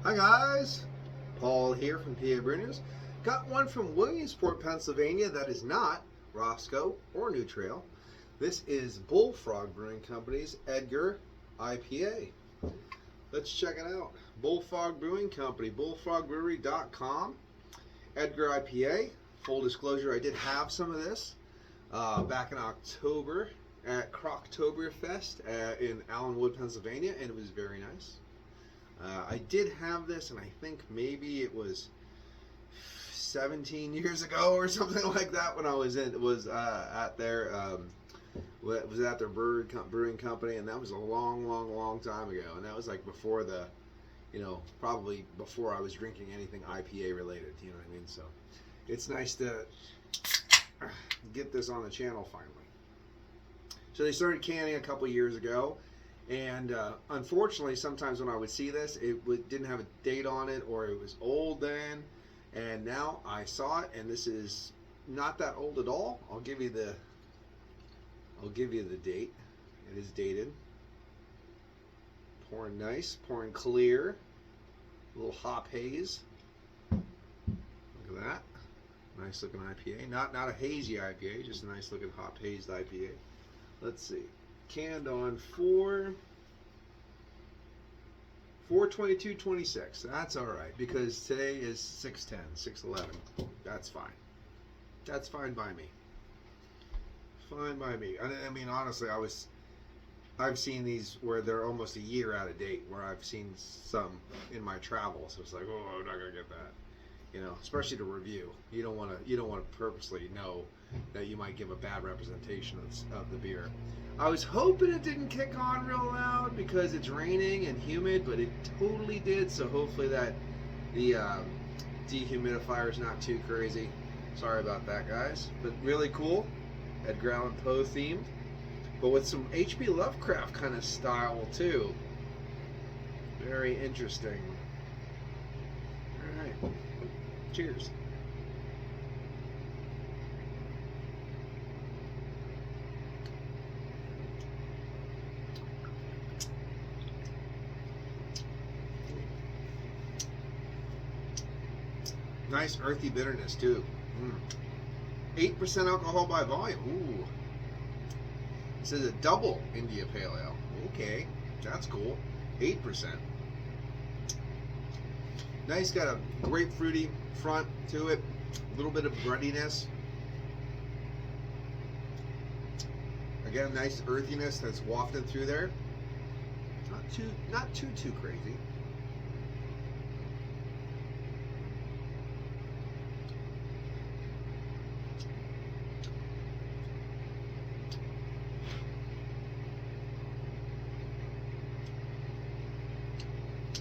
Hi guys, Paul here from PABrewNews. Got one from Williamsport, Pennsylvania that is not Roscoe or New Trail. This is Bullfrog Brewing Company's Edgar IPA. Let's check it out. Bullfrog Brewing Company, bullfrogbrewery.com. Edgar IPA. Full disclosure, I did have some of this back in October at Croctoberfest in Allenwood, Pennsylvania, and it was very nice. I did have this, and I think maybe it was 17 years ago or something like that when I was at their brewing company, and that was a long time ago, and that was like before the, probably before I was drinking anything IPA related. You know what I mean? So it's nice to get this on the channel finally. So they started canning a couple years ago. And unfortunately, sometimes when I would see this, it didn't have a date on it, or it was old then. And now I saw it, and this is not that old at all. I'll give you the date. It is dated. Pouring nice, pouring clear. A little hop haze. Look at that. Nice looking IPA. Not a hazy IPA, just a nice looking hop hazed IPA. Let's see. Canned on 4/22/26. That's all right, because today is 6/10, 6/11. That's fine. That's fine by me. Fine by me. I mean, honestly, I've seen these where they're almost a year out of date. Where I've seen some in my travels. So it's like, oh, I'm not gonna get that. Especially to review. You don't want to purposely know that you might give a bad representation of the beer. I was hoping it didn't kick on real loud because it's raining and humid, but it totally did. So hopefully that the dehumidifier is not too crazy. Sorry about that, guys. But really cool, Edgar Allan Poe themed, but with some H.P. Lovecraft kind of style too. Very interesting. All right. Cheers. Nice earthy bitterness too. 8% alcohol by volume. Ooh. This is a double India Pale Ale. Okay, that's cool. 8%. Nice, got a grapefruity front to it. A little bit of breadiness. Again, nice earthiness that's wafted through there. Not too crazy.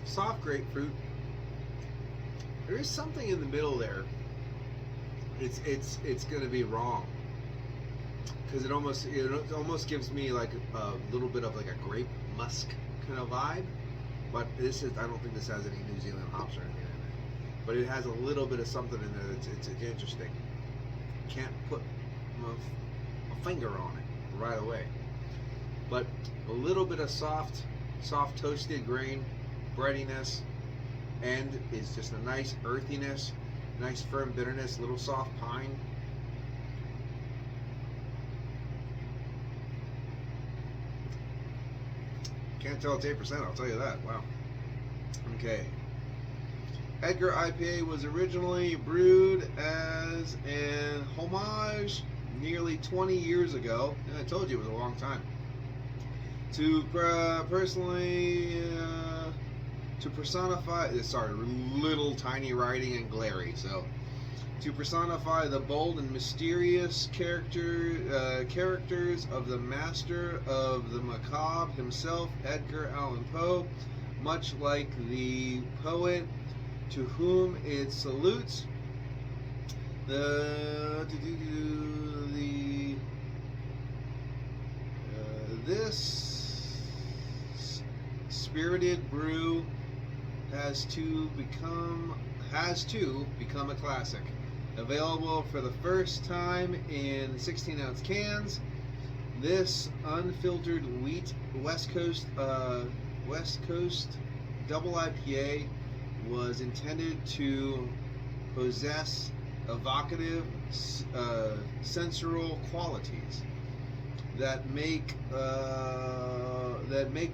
Soft grapefruit. There is something in the middle there. It's gonna be wrong because it almost gives me like a little bit of like a grape musk kind of vibe. But I don't think this has any New Zealand hops or anything in it. But it has a little bit of something in there that's interesting. Can't put my finger on it right away. But a little bit of soft toasted grain, breadiness, and is just a nice earthiness, nice firm bitterness, little soft pine. Can't tell it's 8%, I'll tell you that. Wow. Okay. Edgar IPA was originally brewed as an homage nearly 20 years ago. And I told you it was a long time. To personify, little tiny writing and glary. So, to personify the bold and mysterious characters of the master of the macabre himself, Edgar Allan Poe, much like the poet to whom it salutes. This spirited brew has to become a classic. Available for the first time in 16-ounce cans. This unfiltered wheat West Coast double IPA was intended to possess evocative, sensorial qualities that make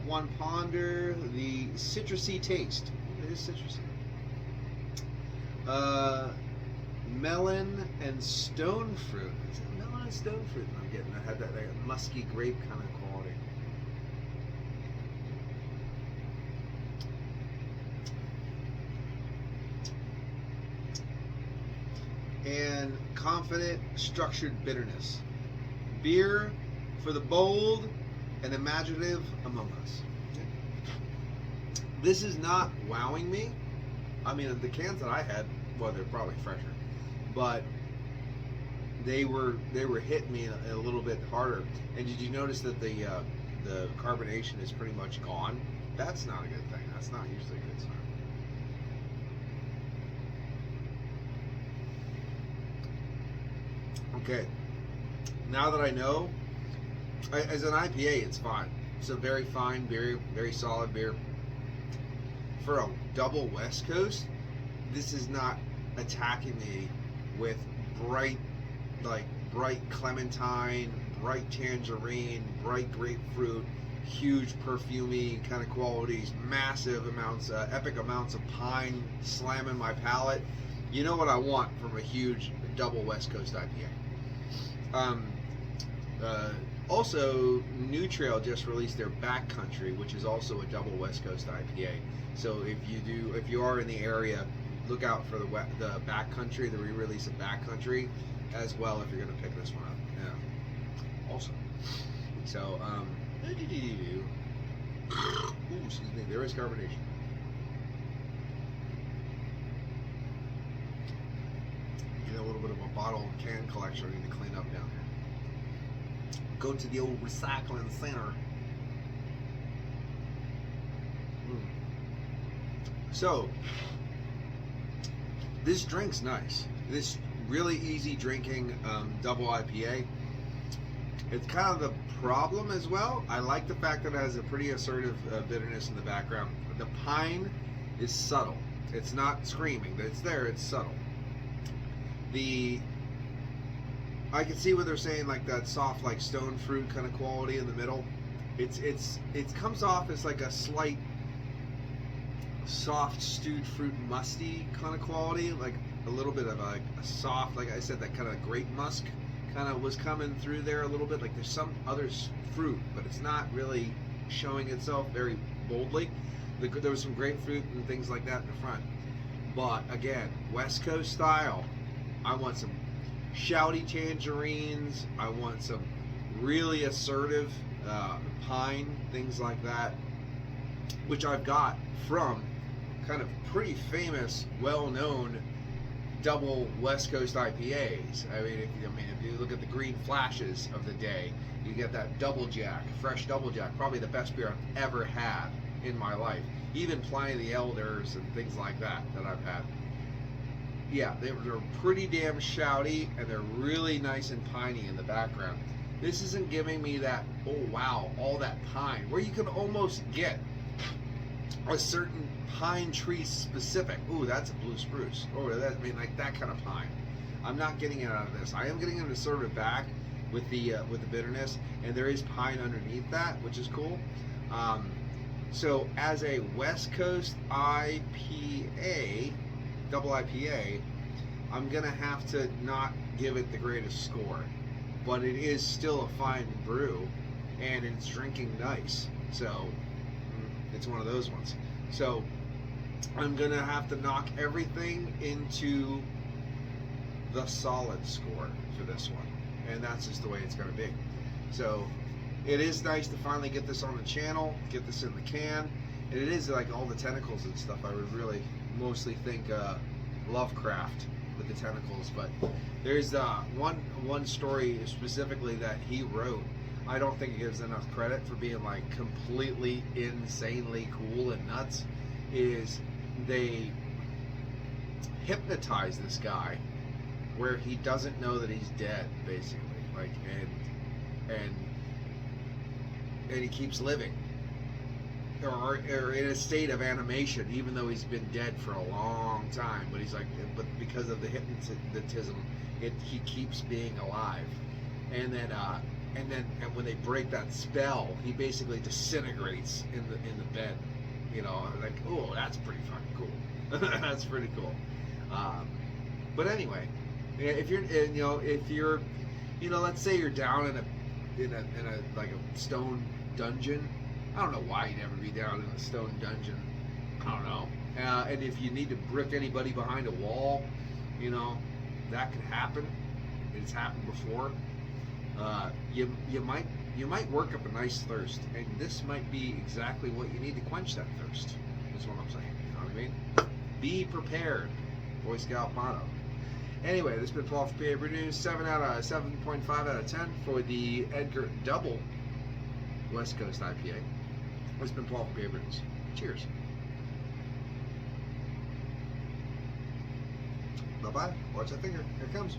one ponder the citrusy taste. It is citrusy. Melon and stone fruit. Is it melon and stone fruit I'm getting? I had that like, musky grape kind of quality. And confident, structured bitterness. Beer for the bold and imaginative among us. This is not wowing me. I mean, the cans that I had, well, they're probably fresher, but they were hitting me a little bit harder. And did you notice that the carbonation is pretty much gone? That's not a good thing. That's not usually a good sign. Okay, now that I know, as an IPA, it's fine. It's a very fine beer, very solid beer. For a double West Coast, this is not attacking me with bright clementine, bright tangerine, bright grapefruit, huge perfumey kind of qualities, massive amounts, epic amounts of pine slamming my palate. You know what I want from a huge double West Coast IPA. Also, New Trail just released their Backcountry, which is also a double West Coast IPA. So if you are in the area, look out for the Backcountry, the re-release of Backcountry, as well if you're going to pick this one up. Yeah. Also, so ooh, excuse me, there is carbonation. Get a little bit of a bottle can collection I need to clean up down here. Go to the old recycling center. So, this drink's nice. This really easy drinking double IPA. It's kind of the problem as well. I like the fact that it has a pretty assertive bitterness in the background. The pine is subtle. It's not screaming. It's there. It's subtle. I can see what they're saying, like that soft, like stone fruit kind of quality in the middle. It comes off as like a slight soft stewed fruit musty kind of quality, like a little bit of a soft, like I said, that kind of grape musk kind of was coming through there a little bit. Like there's some other fruit, but it's not really showing itself very boldly. There was some grapefruit and things like that in the front. But again, West Coast style. I want some shouty tangerines. I want some really assertive pine, things like that, which I've got from kind of pretty famous, well-known double West Coast IPAs. I mean, if you look at the green flashes of the day, you get that Double Jack, fresh Double Jack, probably the best beer I've ever had in my life. Even Pliny the Elders and things like that I've had. Yeah, they're pretty damn shouty, and they're really nice and piney in the background. This isn't giving me that, oh wow, all that pine, where you can almost get a certain pine tree specific. Ooh, that's a blue spruce. Oh, like that kind of pine. I'm not getting it out of this. I am getting it sort of back with the bitterness, and there is pine underneath that, which is cool. So as a West Coast IPA, double IPA, I'm gonna have to not give it the greatest score, but it is still a fine brew, and it's drinking nice. So it's one of those ones. So I'm gonna have to knock everything into the solid score for this one, and that's just the way it's gonna be. So it is nice to finally get this on the channel, get this in the can, and it is like all the tentacles and stuff. I would really mostly think Lovecraft with the tentacles, but there's one story specifically that he wrote. I don't think it gives enough credit for being like completely insanely cool and nuts. Is they hypnotize this guy where he doesn't know that he's dead, basically, like, and he keeps living. or in a state of animation, even though he's been dead for a long time. But he's like, but because of the hypnotism, he keeps being alive. And then when they break that spell, he basically disintegrates in the bed. You know, like, oh, that's pretty fucking cool. That's pretty cool. But anyway, if you're, let's say you're down in a like a stone dungeon. I don't know why you'd ever be down in a stone dungeon. I don't know. And if you need to brick anybody behind a wall, that could happen. It's happened before. You might work up a nice thirst, and this might be exactly what you need to quench that thirst. That's what I'm saying. You know what I mean? Be prepared. Boy Scout motto. Anyway, this has been Paul from PABrewNews. 7.5 out of 10 for the Edgar Double West Coast IPA. This has been Paul from PABrewNews. Cheers. Bye-bye. Watch that finger. Here it comes.